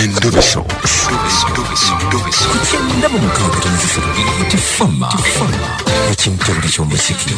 Endobeso. Kugenda mu mukaaga tifama ekintu buli ky'omuziki.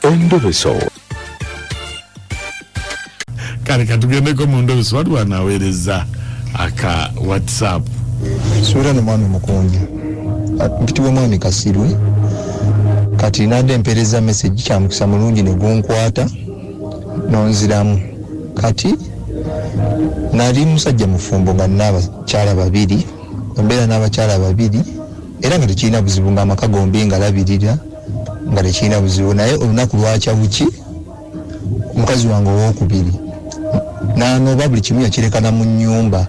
Endobeso. Kale katugendeko mu Ndobeso waliwo anaweereza aka WhatsApp. Sura no mwami mukunja. Mpitibwa mwami Kasirwe. Kati nadde mpereza message kya mukisa mulungi ne gunkwata nonziramu. Kati nali musajja mufumbo nga n'abakyala babiri, embeera n'abakyala babiri, era nga tekirina buzibu nga amaka gombi nga labirira nga tekirina buzibu, naye olunaku lwakya buki mukazi wange owokubiri n'anoba buli kimu yakirekana mu nnyumba.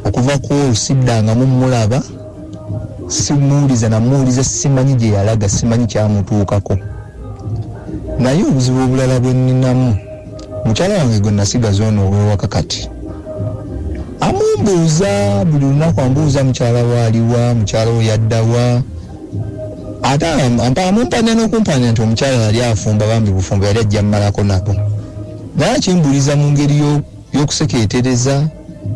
Okuva ku siddanga mumulaba, simuuliza namuuliza, simanyi gye yalaga, simanyi kyamutuukako. Naye obuzibu obulala bwe nninamu, mukyala wange gwe nasigaza ono ow'ewaka kati amumbuuza buli lunaku, ambuuza mukyala waaliwa, mukyala we yaddawa, ate amumpanya n'okumpanya nti omukyala yali afumba, bambi bufumbo yali ajja mmalako nabo. Naye akimbuuliza mu ngeri y'okusekeetereza,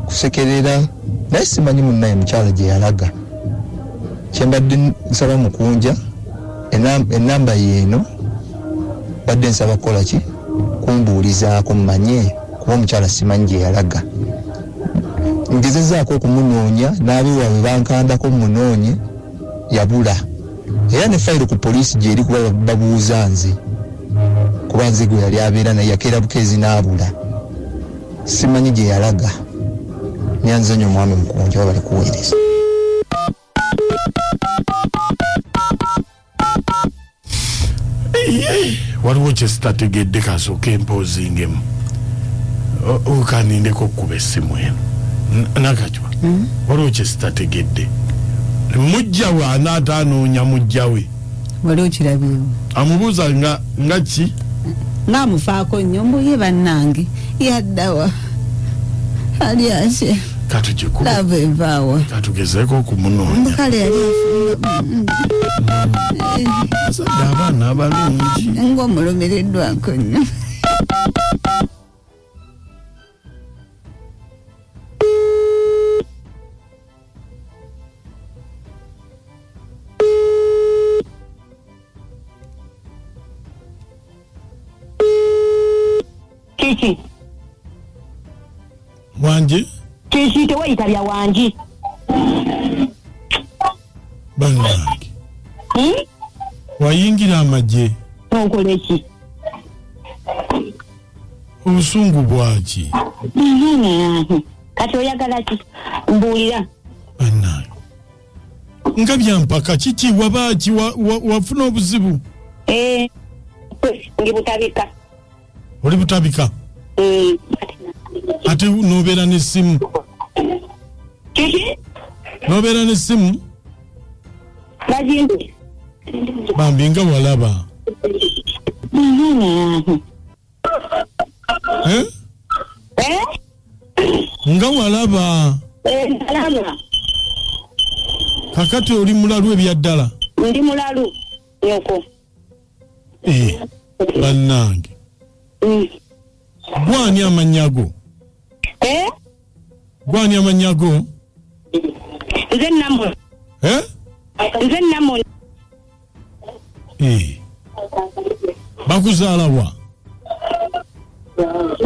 kusekerera, naye simanyi munnaye mukyala gye yalaga. Kyembadde nsaba mukunja enamba yeeno, badde nsaba kukola ki? Kumbuulizaako mmanye, kuba omukyala simanyi gye yalaga. Ngezezaako okumunoonya, n'abeewaawe bankandako munoonye, yabula. Era ne fayiro ku poliisi gy'eri kuba babuuza nze, kuba nze gwe yali abeera naye yakeera bukeezi n'abula. Simanyi gye yalaga. Nyanza nnyo omwami mukunja oba bali kuweereza. Waliwo kye sitategedde kasooka empoozingemu. Okanindeko okkuba essimu eno. Nakajwa. Waliwo kye sitategedde. Mujjawe anaatanoonya mujjawe. Waliwo kirabyewo. Amubuuza nga ki? Ng'amufaako nnyo mbuye bannange yaddawa. Ali ase. Katugikuba. Lava evaawa. Katugezeeko okumunoonya. Mbukale yali afumba. Azadde abaana abalungi. Ng'omulumireddwako nnyo. Kiki. Wanji? Kiki tewayita bya wanji. Bannange. Wayingira amagye. Onkole ki? Obusungu bwaki? Kati oyagala ki? Mbuulira. Bannange. Nga byampaka kiki wabaaki wafuna obuzibu? Ndi butabika. Oli butabika? Ate nobeera n'essimu? Kiki? Nobeera n'essimu? Bajimbi. Bambi nga walaba. Nga walaba. Alaba. Kakati oli mulalu ebyaddala? Ndi mulalu nyoko. Bannange. Gwani amannya go? Gwani amannya go? Nze Nammo. Nze Nammo. Bakuzaala wa?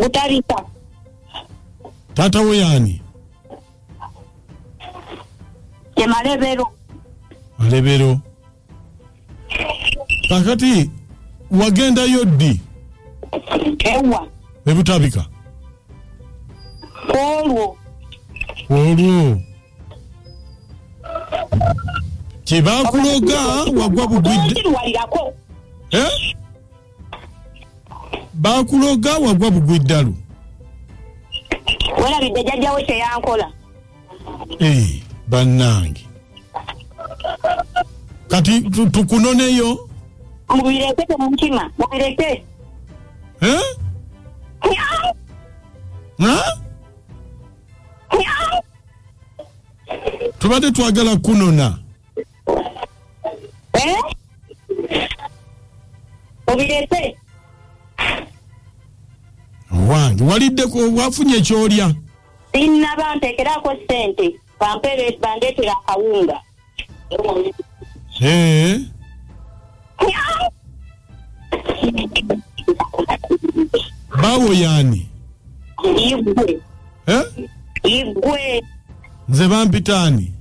Butabika. Taata we yaani? Ye Malebero. Malebero. Kakati wagendayo ddi? Ewa. Ebutabika? Olwo. Kyebakuloga wagwa bugwidde. Bakuloga wagwa bugwiddalu. Walabidde jjajjawo kye yankola. Bannange. Kati tukunoneyo? Mubireke temukima. Mubireke. Tubadde twagala kunona. Mubireke. Wange waliddeko wafunye ekyolya? Sinnaba nteekerako ssente bandeetera akawunga. Bawo yani? Igwe. Igwe. Nze bampitani?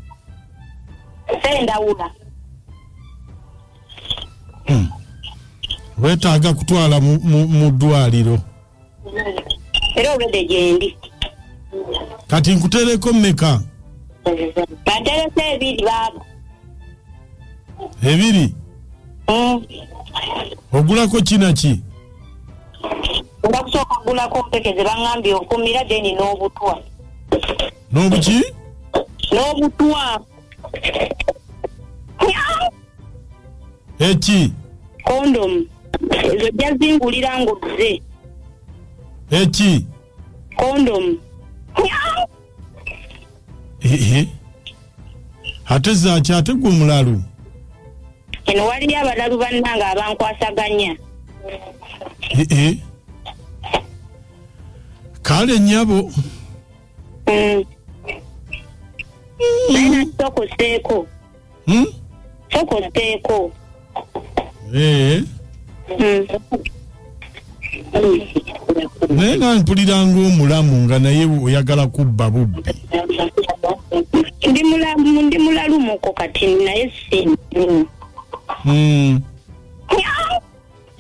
Sendawula. Wetaaga kutwala mu ddwaliro. Era obedde gyendi. Kati nkutereko mmeka? Bantereko 2 baaba. 2? Ogulako kinaki? Nga kusooka kugulako mpeke ze baŋŋambye okumira deni n'obutwa. N'obuki? N'obutwa. Eki? Kondom. Ezo jazingulira ng'ozze. Eki? Kondom. Ate zaaki ate gwe mulalu? Eno waliyo abalalu bannange abankwasaganya. Kale nnyabo. Naye sokoseeko. Sokoseeko. Naye nga mpulira ng'omulamu nga naye oyagala kubba bubbi. Ndi mulalu muko kati naye si.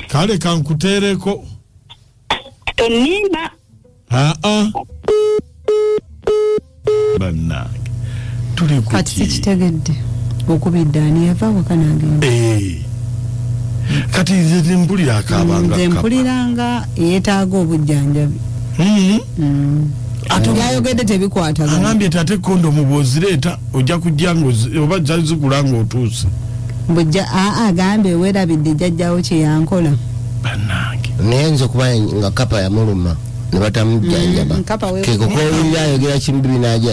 Kale kankuteereko. Tonimba. Bannange tuli ku kati sikitegedde okubidde ani yava waka n'agenda. Kati nze mpulira akabanga nze mpuliranga yeetaaga obujjanjabi. Ate byayogedde tebikwatagana. Angambye tate kondomu bw'ozireeta ojja kujja oba zazigula ng'otuuse. Agambye weerabidde jjajjawo kye yankola. Bannange naye nze okuba nga kapa yamuluma ne batamujjanjaba kekokowulira ayogera kimubibi n'ajja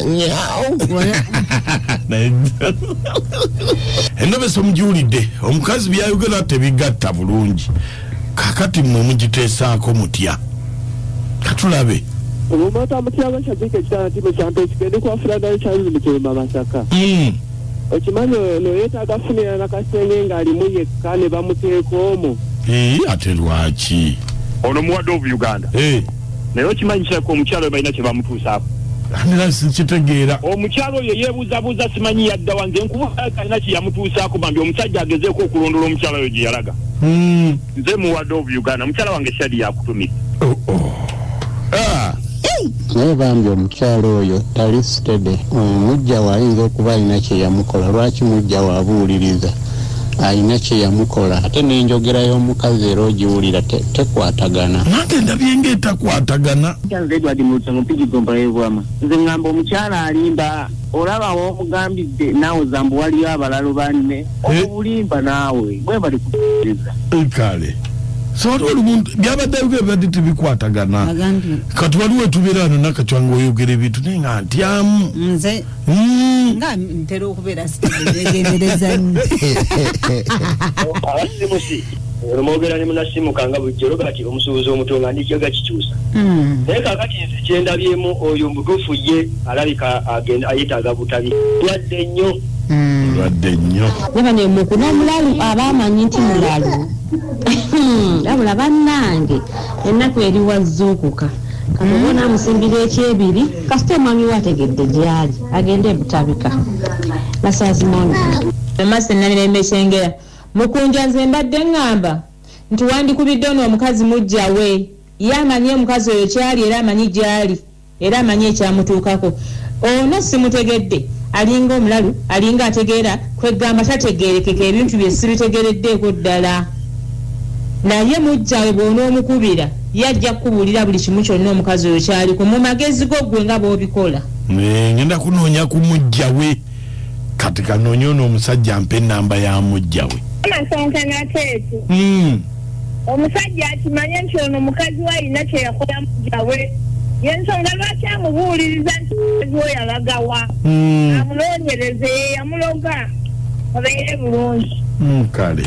endobeso mugiwulidde omukazi byayogera tebigatta bulungi kakati mmwe mugiteesaako mutya katulabe omumata mutyaga kyajika ekitala ntime kyampe ekigende kwafulagala kyalizi mukirema Masaka okimanyi ono yeetaaga funira nakasenge ng'alimu yekka ne bamuteeka omwo ate lwaki ono muwadde ovu Uganda naye okimanyi kyako omukyalo balina kye bamutuusaako anera sikitegeera omukyalo oyo yeebuuzabuuza simanyi yadda wange nkuba kalina kye yamutuusaako bambi omusajja agezeeko okulondola omukyalo oyo gye yalaga nze muwadde ovu Uganda mukyala wange Shadi yakutumira naye bambi omukyalo oyo tali stede mujja waayinza okuba alina kye yamukola lwaki mujja waabuuliriza alina kye yamukola ate n'enjogera y'omukazi era ogiwulira tekwatagana nange ndabye ng'etakwatagana Edward Mutsongo Mpigigomba y'Ebwama nze ngamba omukyala alimba olaba w'omugambidde naawe zambu waliyo abalalu banne obulimba naawe bwe bali kutegereza kale so waliwo olumuntu byabaddeyo ebadde tebikwatagana kati waliwo etubeera wano nakacwanga oyogera ebintu naye nga ntyamu nze nga ntera okubeera sitegeregereza nnyo abasimusi olumwogera ne munasimuka nga bujjo olobati omusuubuzi omutonga ndijaga kikyusa naye kakati nze kyendabyemu oyo mutuufu ye alabika agenda ayetaaga butabi lwadde nnyo nabane mukuna omulalu abamanyi nti mulalu labula bannange ennaku eri wazzuukuka katobona amusimbira ekyebiri kasita omwami we ategedde gyali agende butabika basazimoni emasi namirembe ekyengera mukunja nze mbadde ŋŋamba nti wandikubidde ono omukazi mujja we ye amanyi omukazi oyo kyali era amanyi gyali era amanyi ekyamutuukako ono simutegedde alinga omulalu alinga ategeera kwegamba tategeerekeka ebintu bye sibitegeereddeeko ddala naye mujjawe bw'onoomukubira yajja kukubuulira buli kimu kyonna omukazi oyo kyaliko mu magezi go gwe nga bw'obikola ngenda kunoonya ku mujjawe kati kanoonye ono omusajja mpa ennamba ya mujjawe amasonkana teetu omusajja akimanye nti ono omukazi we alina kye yakola mujjawe yensonga lwaki amubuuliriza nti omukazi we yalagawa amunoonyereze yamuloga obeere bulungi kale